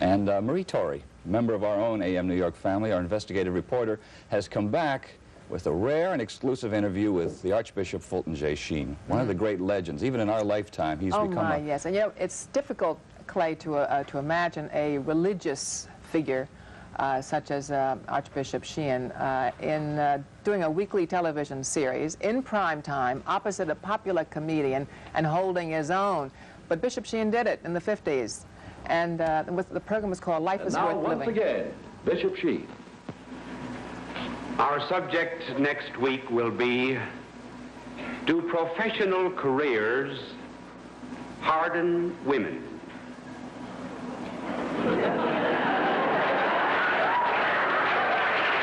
And Marie Torrey, member of our own AM New York family, our investigative reporter, has come back with a rare and exclusive interview with the Archbishop Fulton J. Sheen, one of the great legends. Even in our lifetime, he's become yes. And you know, it's difficult, Clay, to imagine a religious figure such as Archbishop Sheen in doing a weekly television series in prime time opposite a popular comedian and holding his own. But Bishop Sheen did it in the 50s. And the program was called Life is Worth Living. Now, once again, Bishop Sheen. Our subject next week will be, do professional careers harden women?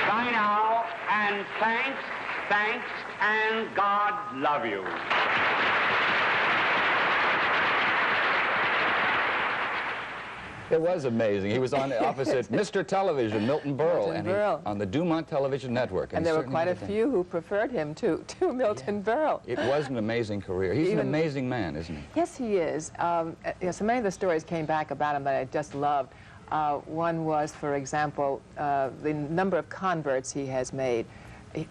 Bye now, and thanks, and God love you. It was amazing. He was on opposite Mr. Television, Milton Berle, on the Dumont Television Network. And there were quite a few who preferred him to Milton Berle. It was an amazing career. He's an amazing man, isn't he? Yes, he is. So many of the stories came back about him that I just loved. One was, for example, the number of converts he has made.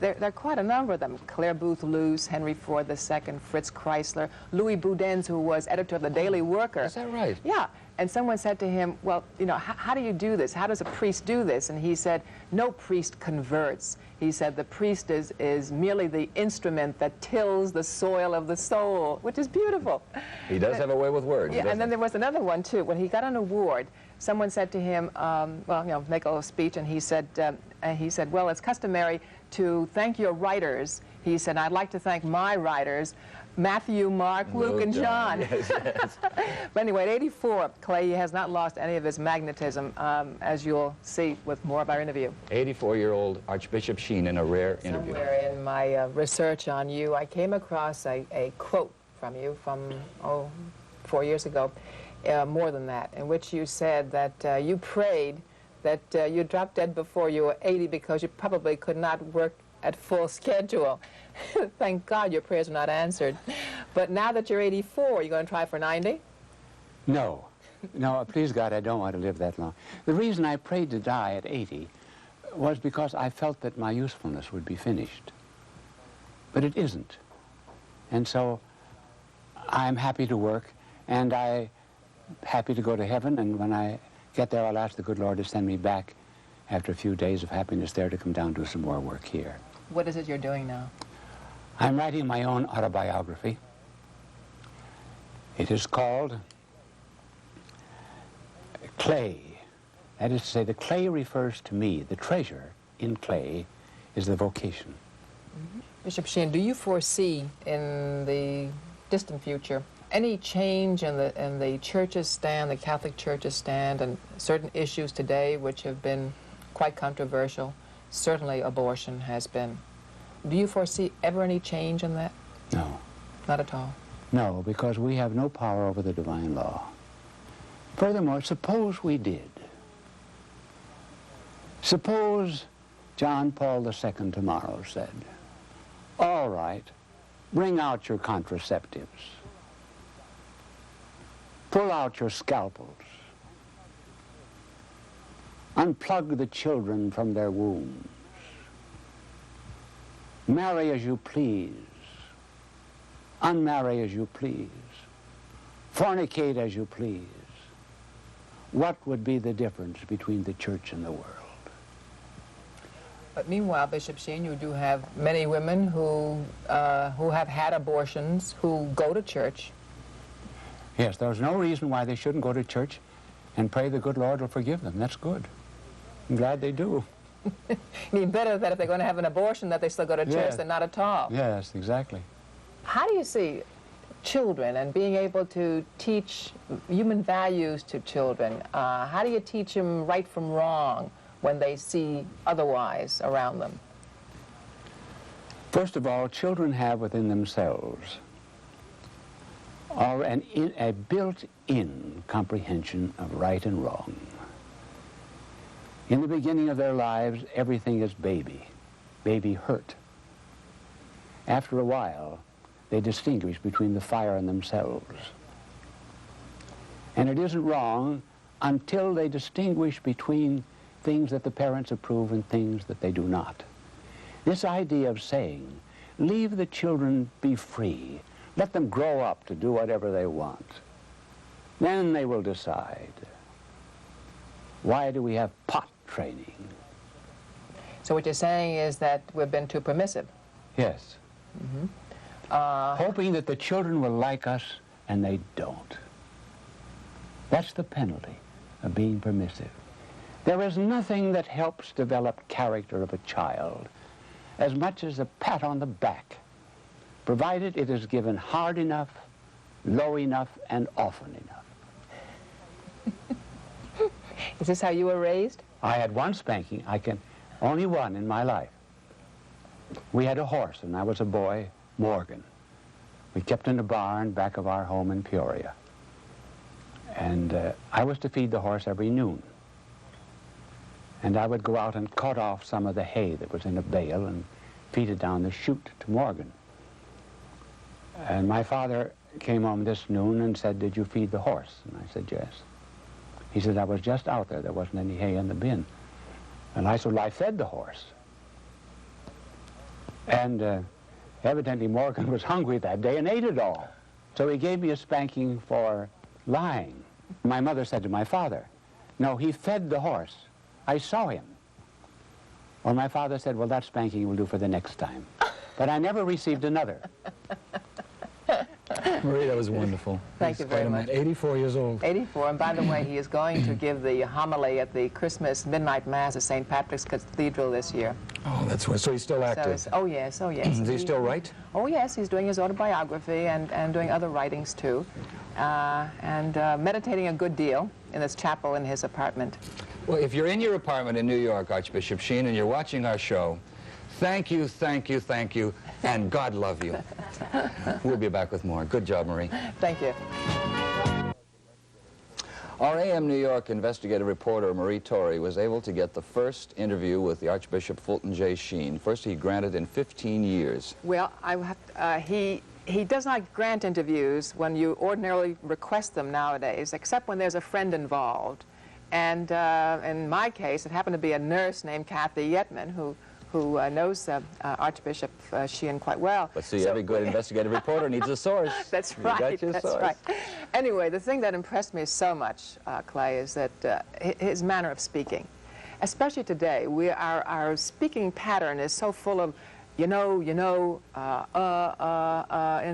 There are quite a number of them. Claire Booth Luce, Henry Ford II, Fritz Chrysler, Louis Boudin's, who was editor of the Daily Worker. Is that right? Yeah. And someone said to him, well, you know, how do you do this? How does a priest do this? And he said, no priest converts. He said, the priest is merely the instrument that tills the soil of the soul, which is beautiful. He does have a way with words. Yeah, and then there was another one, too. When he got an award, someone said to him, well, you know, make a little speech, and he said, well, it's customary to thank your writers. He said, I'd like to thank my writers, Matthew, Mark, Luke, and John. Yes, yes. But anyway, at 84, Clay has not lost any of his magnetism, as you'll see with more of our interview. 84-year-old Archbishop Sheen in a rare interview. Somewhere in my research on you, I came across a quote from you from, 4 years ago, more than that, in which you said that you prayed that you dropped dead before you were 80 because you probably could not work at full schedule. Thank God your prayers were not answered. But now that you're 84, you're going to try for 90? No. No, please God, I don't want to live that long. The reason I prayed to die at 80 was because I felt that my usefulness would be finished. But it isn't. And so I'm happy to work, and I'm happy to go to heaven, and when I get there, I'll ask the good Lord to send me back after a few days of happiness there to come down to some more work here. What is it you're doing now? I'm writing my own autobiography. It is called Clay. That is to say, the clay refers to me. The treasure in clay is the vocation. Mm-hmm. Bishop Sheen, do you foresee in the distant future any change in the Church's stand, the Catholic Church's stand, and certain issues today which have been quite controversial? Certainly abortion has been. Do you foresee ever any change in that? No. Not at all? No, because we have no power over the divine law. Furthermore, suppose we did. Suppose John Paul II tomorrow said, all right, bring out your contraceptives. Pull out your scalpels. Unplug the children from their wombs. Marry as you please. Unmarry as you please. Fornicate as you please. What would be the difference between the church and the world? But meanwhile, Bishop Sheen, you do have many women who have had abortions, who go to church. Yes, there's no reason why they shouldn't go to church and pray the good Lord will forgive them. That's good. I'm glad they do. You mean better that if they're going to have an abortion that they still go to church than not at all. Yes, exactly. How do you see children and being able to teach human values to children? How do you teach them right from wrong when they see otherwise around them? First of all, children have within themselves a built-in comprehension of right and wrong. In the beginning of their lives, everything is baby hurt. After a while, they distinguish between the fire and themselves. And it isn't wrong until they distinguish between things that the parents approve and things that they do not. This idea of saying, leave the children be free, let them grow up to do whatever they want, then they will decide. Why do we have pot training? So what you're saying is that we've been too permissive. Yes. Hoping that the children will like us, and they don't. That's the penalty of being permissive. There is nothing that helps develop character of a child as much as a pat on the back, provided it is given hard enough, low enough, and often enough. Is this how you were raised? I had one spanking, only one in my life. We had a horse, and I was a boy, Morgan. We kept in a barn back of our home in Peoria. And I was to feed the horse every noon. And I would go out and cut off some of the hay that was in a bale and feed it down the chute to Morgan. And my father came home this noon and said, "Did you feed the horse?" And I said, "Yes." He said, "I was just out there. There wasn't any hay in the bin." And I said, "Well, I fed the horse." And evidently Morgan was hungry that day and ate it all. So he gave me a spanking for lying. My mother said to my father, "No, he fed the horse. I saw him." Well, my father said, "Well, that spanking will do for the next time." But I never received another. Marie, that was wonderful. Thank you very much. 84 years old. 84, and by the way, he is going to give the homily at the Christmas Midnight Mass at St. Patrick's Cathedral this year. Oh, that's what. So he's still active. So, oh yes, oh yes. Does he still write? Oh yes, he's doing his autobiography and doing other writings too, and meditating a good deal in this chapel in his apartment. Well, if you're in your apartment in New York, Archbishop Sheen, and you're watching our show, thank you, thank you, thank you, and God love you. We'll be back with more. Good job, Marie. Thank you. Our AM New York investigative reporter, Marie Torrey, was able to get the first interview with the Archbishop Fulton J. Sheen. First he granted in 15 years. Well, he does not grant interviews when you ordinarily request them nowadays, except when there's a friend involved. And in my case, it happened to be a nurse named Kathy Yetman who knows Archbishop Sheen quite well. But see, every good investigative reporter needs a source. That's right. That's right. Anyway, the thing that impressed me so much, Clay, is that his manner of speaking, especially today, our speaking pattern is so full of and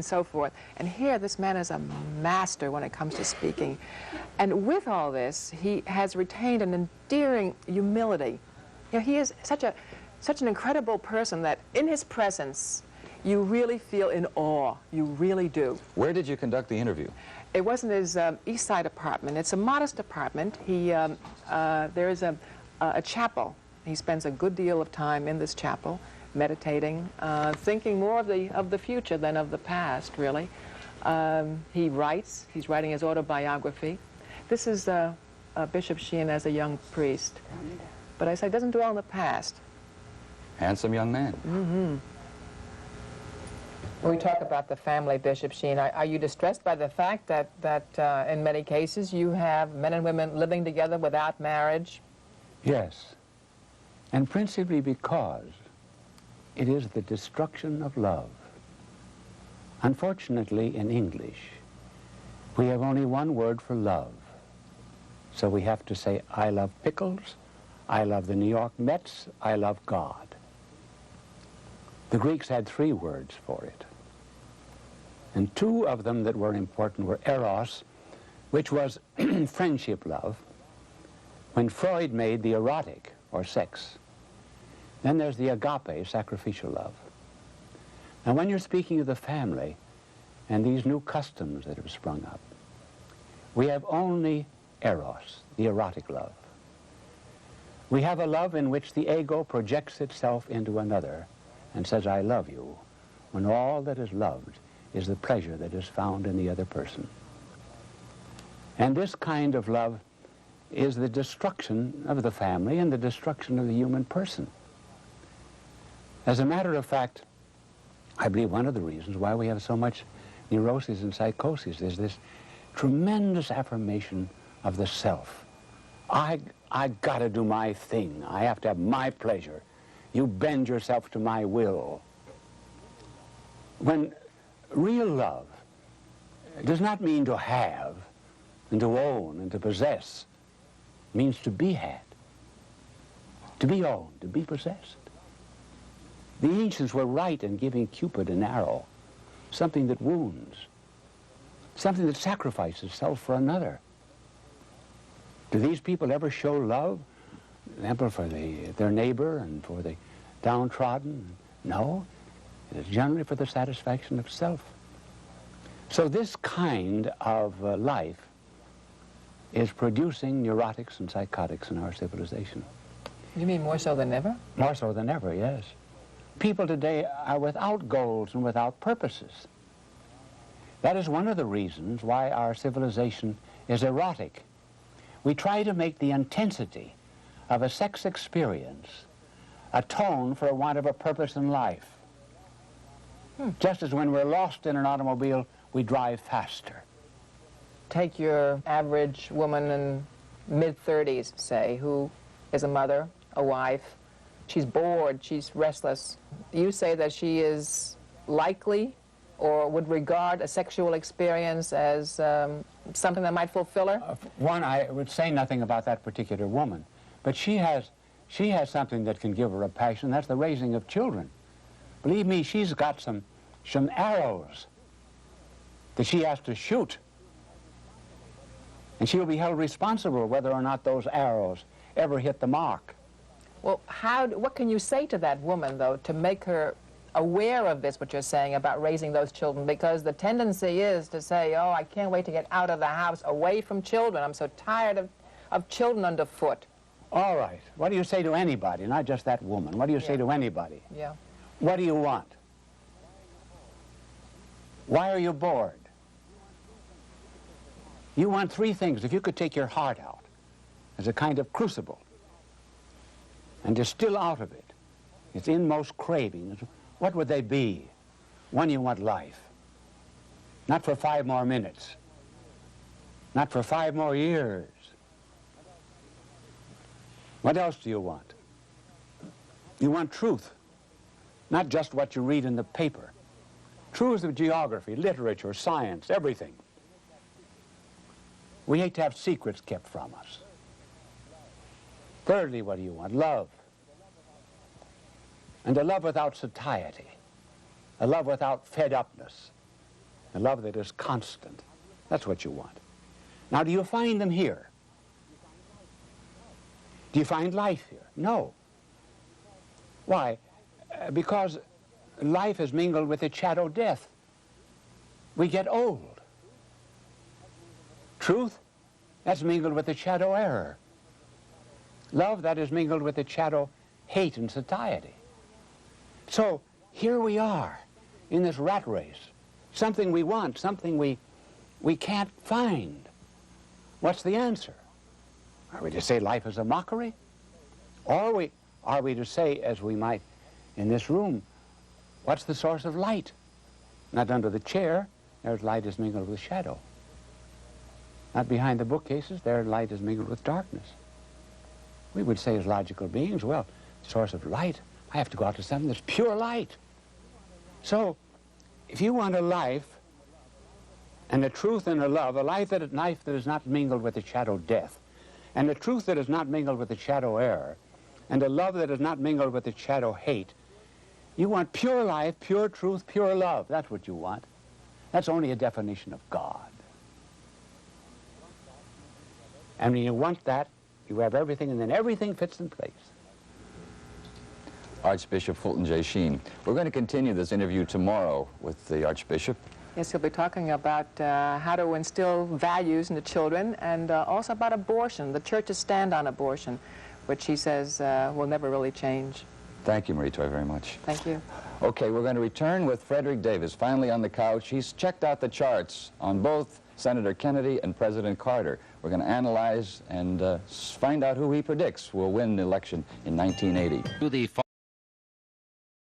so forth. And here, this man is a master when it comes to speaking. And with all this, he has retained an endearing humility. You know, he is such an incredible person that in his presence, you really feel in awe. You really do. Where did you conduct the interview? It wasn't his East Side apartment. It's a modest apartment. There is a chapel. He spends a good deal of time in this chapel, meditating, thinking more of the future than of the past, really. He writes. He's writing his autobiography. This is Bishop Sheen as a young priest. But I say, it doesn't dwell in the past. Handsome young man. Mm-hmm. When we talk about the family, Bishop Sheen, are you distressed by the fact that in many cases you have men and women living together without marriage? Yes, and principally because it is the destruction of love. Unfortunately, in English, we have only one word for love. So we have to say, I love pickles, I love the New York Mets, I love God. The Greeks had 3 words for it. And 2 of them that were important were eros, which was friendship love, when Freud made the erotic, or sex. Then there's the agape, sacrificial love. Now when you're speaking of the family and these new customs that have sprung up, we have only eros, the erotic love. We have a love in which the ego projects itself into another and says, I love you, when all that is loved is the pleasure that is found in the other person. And this kind of love is the destruction of the family and the destruction of the human person. As a matter of fact, I believe one of the reasons why we have so much neurosis and psychosis is this tremendous affirmation of the self I got to do my thing. I have to have my pleasure. You bend yourself to my will. When real love does not mean to have and to own and to possess. It means to be had, to be owned, to be possessed. The ancients were right in giving Cupid an arrow, something that wounds, something that sacrifices self for another. Do these people ever show love, for their neighbor and for the downtrodden? No, it is generally for the satisfaction of self. So this kind of life is producing neurotics and psychotics in our civilization. You mean more so than ever? More so than ever, yes. People today are without goals and without purposes. That is one of the reasons why our civilization is erotic. We try to make the intensity of a sex experience atone for a want of a purpose in life. Just as when we're lost in an automobile, we drive faster. Take your average woman in mid-30s, say, who is a mother, a wife. She's bored, she's restless. You say that she is likely or would regard a sexual experience as something that might fulfill her? One, I would say nothing about that particular woman, but she has something that can give her a passion. That's the raising of children. Believe me, she's got some arrows that she has to shoot. And she'll be held responsible whether or not those arrows ever hit the mark. Well, what can you say to that woman, though, to make her aware of this, what you're saying about raising those children? Because the tendency is to say, oh, I can't wait to get out of the house, away from children. I'm so tired of children underfoot. All right. What do you say to anybody, not just that woman? What do you say to anybody? Yeah. What do you want? Why are you bored? You want three things. If you could take your heart out as a kind of crucible and distill out of it its inmost cravings, what would they be? One, you want life. Not for 5 more minutes. Not for 5 more years. What else do you want? You want truth. Not just what you read in the paper. Truth of geography, literature, science, everything. We hate to have secrets kept from us. Thirdly, what do you want? Love. And a love without satiety. A love without fed-upness. A love that is constant. That's what you want. Now, do you find them here? Do you find life here? No. Why? Because life is mingled with its shadow death. We get old. Truth, that's mingled with the shadow error. Love, that is mingled with the shadow hate and satiety. So here we are in this rat race. Something we want, something we can't find. What's the answer? Are we to say life is a mockery? Or are we to say, as we might in this room, what's the source of light? Not under the chair, there's light is mingled with shadow. Not behind the bookcases, there light is mingled with darkness. We would say as logical beings, well, source of light, I have to go out to something that's pure light. So, if you want a life, and a truth and a love, a life that is not mingled with the shadow death, and a truth that is not mingled with the shadow error, and a love that is not mingled with the shadow hate, you want pure life, pure truth, pure love. That's what you want. That's only a definition of God. And when you want that, you have everything, and then everything fits in place. Archbishop Fulton J. Sheen. We're going to continue this interview tomorrow with the Archbishop. Yes, he'll be talking about how to instill values in the children, and also about abortion, the church's stand on abortion, which he says will never really change. Thank you, Marie Toy, very much. Thank you. Okay, we're going to return with Frederick Davis, finally on the couch. He's checked out the charts on both Senator Kennedy and President Carter. We're going to analyze and find out who he predicts will win the election in 1980. To the